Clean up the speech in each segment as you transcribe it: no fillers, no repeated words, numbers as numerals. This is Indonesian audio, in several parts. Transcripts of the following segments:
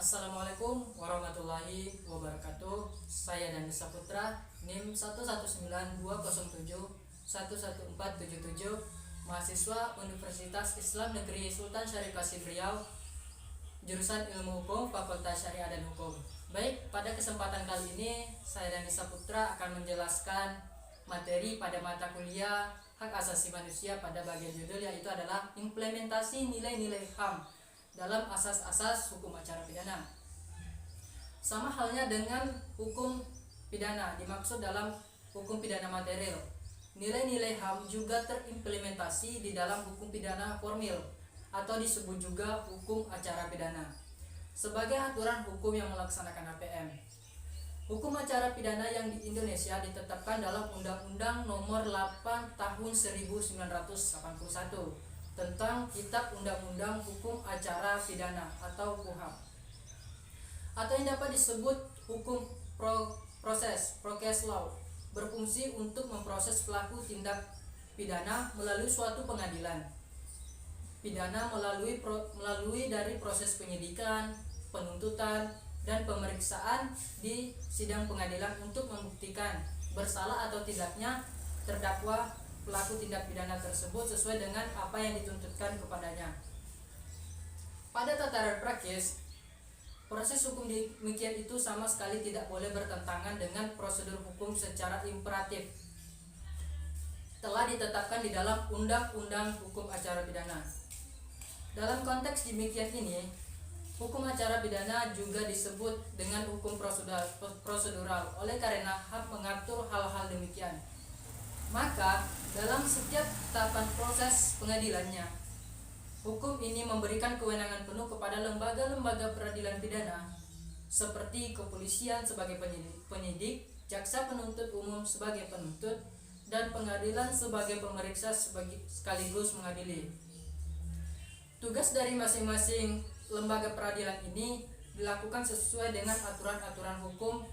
Assalamualaikum warahmatullahi wabarakatuh. Saya Dani Saputra, NIM 11920711477, mahasiswa Universitas Islam Negeri Sultan Syarif Qasim Riau, jurusan Ilmu Hukum, Fakultas Syariah dan Hukum. Baik, pada kesempatan kali ini saya Dani Saputra akan menjelaskan materi pada mata kuliah Hak Asasi Manusia pada bagian judul, yaitu adalah implementasi nilai-nilai HAM dalam asas-asas hukum acara pidana. Sama halnya dengan hukum pidana dimaksud dalam hukum pidana material, nilai-nilai HAM juga terimplementasi di dalam hukum pidana formil atau disebut juga hukum acara pidana sebagai aturan hukum yang melaksanakan HPM. Hukum acara pidana yang di Indonesia ditetapkan dalam Undang-Undang Nomor 8 Tahun 1981 tentang Kitab Undang-Undang Hukum Acara Pidana atau KUHAP, atau yang dapat disebut hukum proses law, berfungsi untuk memproses pelaku tindak pidana melalui suatu pengadilan pidana melalui dari proses penyidikan, penuntutan, dan pemeriksaan di sidang pengadilan untuk membuktikan bersalah atau tidaknya terdakwa pelaku tindak pidana tersebut sesuai dengan apa yang dituntutkan kepadanya. Pada tataran praktis, proses hukum demikian itu sama sekali tidak boleh bertentangan dengan prosedur hukum secara imperatif telah ditetapkan di dalam Undang-Undang Hukum Acara Pidana. Dalam konteks demikian ini, hukum acara pidana juga disebut dengan hukum prosedural oleh karena HAM mengatur hal-hal demikian. Maka dalam setiap tahapan proses pengadilannya, hukum ini memberikan kewenangan penuh kepada lembaga-lembaga peradilan pidana seperti kepolisian sebagai penyidik, jaksa penuntut umum sebagai penuntut, dan pengadilan sebagai pemeriksa sekaligus mengadili. Tugas dari masing-masing lembaga peradilan ini dilakukan sesuai dengan aturan-aturan hukum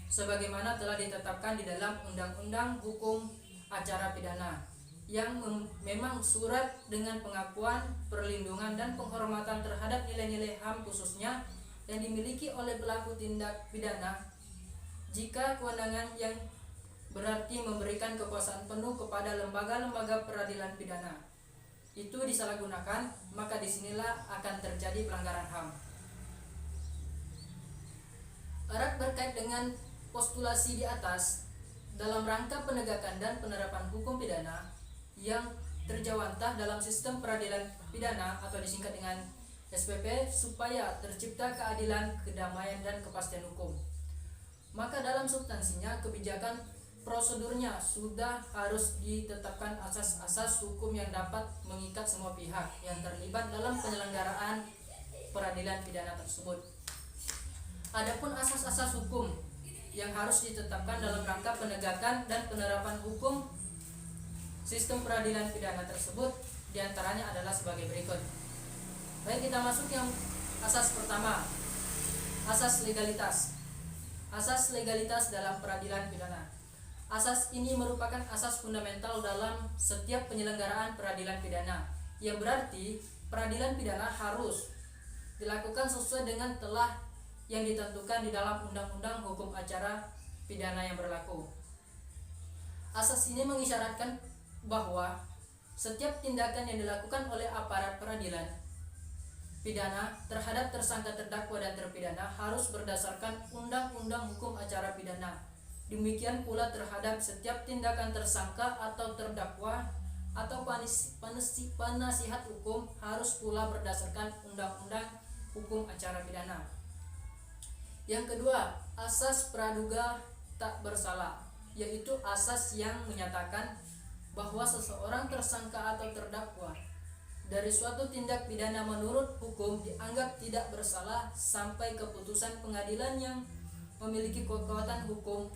sebagaimana telah ditetapkan di dalam Undang-Undang Hukum Acara Pidana yang memang surat dengan pengakuan, perlindungan, dan penghormatan terhadap nilai-nilai HAM khususnya yang dimiliki oleh pelaku tindak pidana. Jika kewenangan yang berarti memberikan kekuasaan penuh kepada lembaga-lembaga peradilan pidana itu disalahgunakan, maka disinilah akan terjadi pelanggaran HAM. Erat berkait dengan postulasi di atas, dalam rangka penegakan dan penerapan hukum pidana yang terjawantah dalam sistem peradilan pidana atau disingkat dengan SPP, supaya tercipta keadilan, kedamaian, dan kepastian hukum, maka dalam substansinya kebijakan prosedurnya sudah harus ditetapkan asas-asas hukum yang dapat mengikat semua pihak yang terlibat dalam penyelenggaraan peradilan pidana tersebut. Adapun asas-asas hukum yang harus ditetapkan dalam rangka penegakan dan penerapan hukum sistem peradilan pidana tersebut diantaranya adalah sebagai berikut. Baik, kita masuk yang asas pertama, asas legalitas. Asas legalitas dalam peradilan pidana. Asas ini merupakan asas fundamental dalam setiap penyelenggaraan peradilan pidana, yang berarti peradilan pidana harus dilakukan sesuai dengan telah yang ditentukan di dalam Undang-Undang Hukum Acara Pidana yang berlaku. Asas ini mengisyaratkan bahwa setiap tindakan yang dilakukan oleh aparat peradilan pidana terhadap tersangka, terdakwa, dan terpidana harus berdasarkan Undang-Undang Hukum Acara Pidana. Demikian pula terhadap setiap tindakan tersangka atau terdakwa atau penasihat hukum harus pula berdasarkan Undang-Undang Hukum Acara Pidana. Yang kedua, asas praduga tak bersalah, yaitu asas yang menyatakan bahwa seseorang tersangka atau terdakwa dari suatu tindak pidana menurut hukum dianggap tidak bersalah sampai keputusan pengadilan yang memiliki kekuatan hukum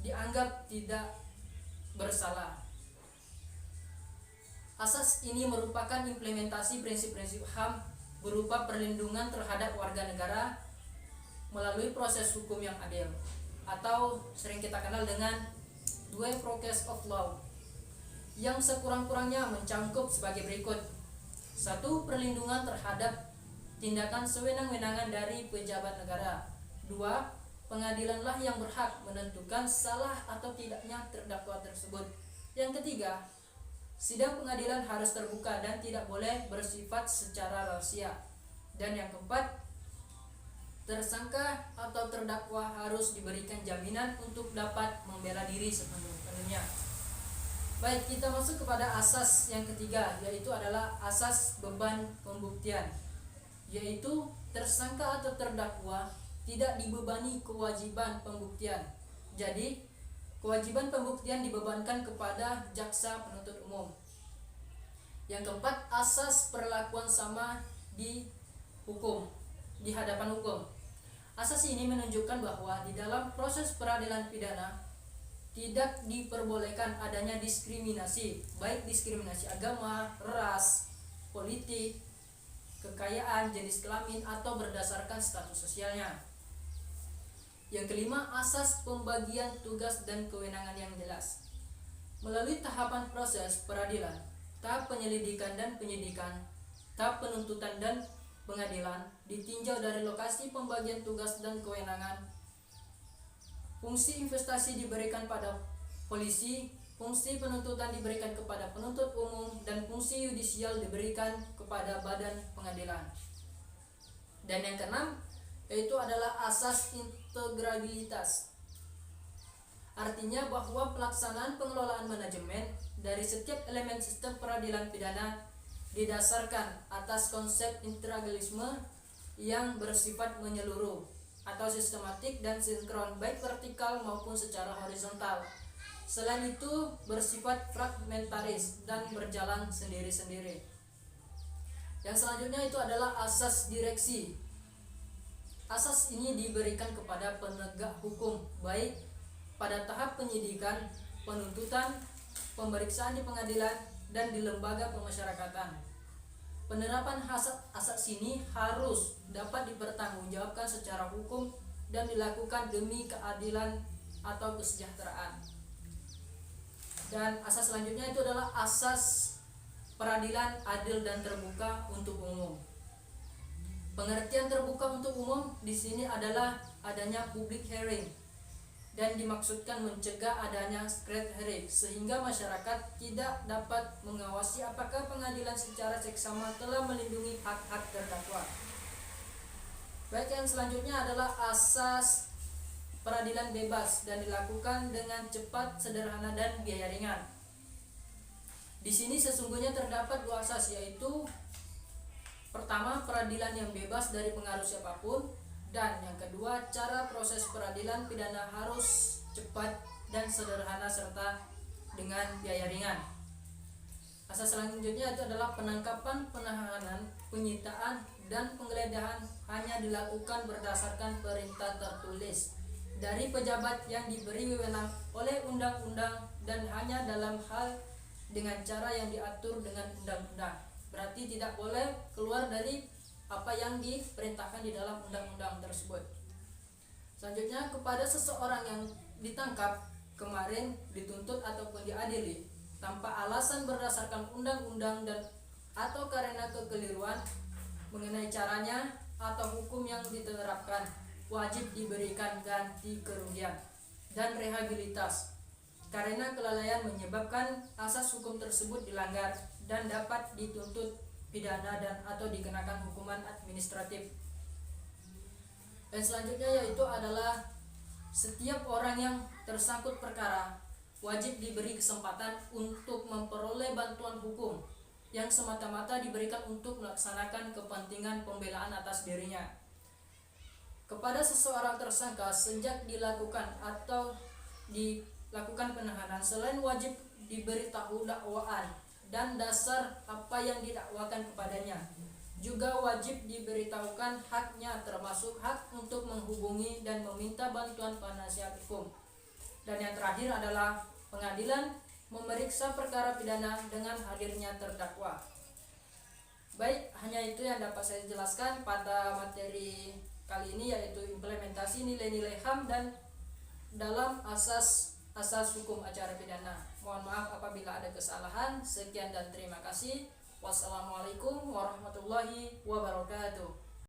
dianggap tidak bersalah. Asas ini merupakan implementasi prinsip-prinsip HAM berupa perlindungan terhadap warga negara melalui proses hukum yang adil, atau sering kita kenal dengan due process of law, yang sekurang-kurangnya mencakup sebagai berikut. 1. Perlindungan terhadap tindakan sewenang-wenangan dari pejabat negara. 2. Pengadilanlah yang berhak menentukan salah atau tidaknya terdakwa tersebut. Yang ketiga, sidang pengadilan harus terbuka dan tidak boleh bersifat secara rahasia. Dan yang keempat, tersangka atau terdakwa harus diberikan jaminan untuk dapat membela diri sepenuh-penuhnya. Baik, kita masuk kepada asas yang ketiga, yaitu adalah asas beban pembuktian, yaitu tersangka atau terdakwa tidak dibebani kewajiban pembuktian. Jadi, kewajiban pembuktian dibebankan kepada jaksa penuntut umum. Yang keempat, asas perlakuan sama di hukum, di hadapan hukum. Asas ini menunjukkan bahwa di dalam proses peradilan pidana tidak diperbolehkan adanya diskriminasi, baik diskriminasi agama, ras, politik, kekayaan, jenis kelamin, atau berdasarkan status sosialnya. Yang kelima, asas pembagian tugas dan kewenangan yang jelas. Melalui tahapan proses peradilan, tahap penyelidikan dan penyidikan, tahap penuntutan dan pengadilan, ditinjau dari lokasi pembagian tugas dan kewenangan. Fungsi investasi diberikan pada polisi, fungsi penuntutan diberikan kepada penuntut umum, dan fungsi yudisial diberikan kepada badan pengadilan. Dan yang keenam, yaitu adalah asas integrabilitas. Artinya bahwa pelaksanaan pengelolaan manajemen dari setiap elemen sistem peradilan pidana didasarkan atas konsep integralisme yang bersifat menyeluruh atau sistematik dan sinkron, baik vertikal maupun secara horizontal. Selain itu bersifat fragmentaris dan berjalan sendiri-sendiri. Yang selanjutnya itu adalah asas direksi. Asas ini diberikan kepada penegak hukum, baik pada tahap penyidikan, penuntutan, pemeriksaan di pengadilan, dan di lembaga pemasyarakatan. Penerapan asas ini harus dapat dipertanggungjawabkan secara hukum dan dilakukan demi keadilan atau kesejahteraan. Dan asas selanjutnya itu adalah asas peradilan adil dan terbuka untuk umum. Pengertian terbuka untuk umum di sini adalah adanya public hearing dan dimaksudkan mencegah adanya secret hearing sehingga masyarakat tidak dapat mengawasi apakah pengadilan secara seksama telah melindungi hak-hak terdakwa. Baik, yang selanjutnya adalah asas peradilan bebas dan dilakukan dengan cepat, sederhana, dan biaya ringan. Di sini sesungguhnya terdapat dua asas, yaitu pertama, peradilan yang bebas dari pengaruh siapapun, dan yang kedua, cara proses peradilan pidana harus cepat dan sederhana serta dengan biaya ringan. Asas selanjutnya itu adalah penangkapan, penahanan, penyitaan, dan penggeledahan hanya dilakukan berdasarkan perintah tertulis dari pejabat yang diberi wewenang oleh undang-undang dan hanya dalam hal dengan cara yang diatur dengan undang-undang. Berarti tidak boleh keluar dari apa yang diperintahkan di dalam undang-undang tersebut. Selanjutnya, kepada seseorang yang ditangkap, kemarin dituntut ataupun diadili tanpa alasan berdasarkan undang-undang dan atau karena kekeliruan mengenai caranya atau hukum yang diterapkan, wajib diberikan ganti kerugian dan rehabilitas karena kelalaian menyebabkan asas hukum tersebut dilanggar dan dapat dituntut pidana dan atau dikenakan hukuman administratif. Dan selanjutnya yaitu adalah setiap orang yang tersangkut perkara wajib diberi kesempatan untuk memperoleh bantuan hukum yang semata-mata diberikan untuk melaksanakan kepentingan pembelaan atas dirinya. Kepada seseorang tersangka sejak dilakukan atau dilakukan penahanan, selain wajib diberitahu dakwaan dan dasar apa yang didakwakan kepadanya, juga wajib diberitahukan haknya termasuk hak untuk menghubungi dan meminta bantuan penasihat hukum. Dan yang terakhir adalah pengadilan memeriksa perkara pidana dengan hadirnya terdakwa. Baik, hanya itu yang dapat saya jelaskan pada materi kali ini, yaitu implementasi nilai-nilai HAM dan dalam asas hukum acara pidana. Mohon maaf apabila ada kesalahan. Sekian dan terima kasih. Wassalamualaikum warahmatullahi wabarakatuh.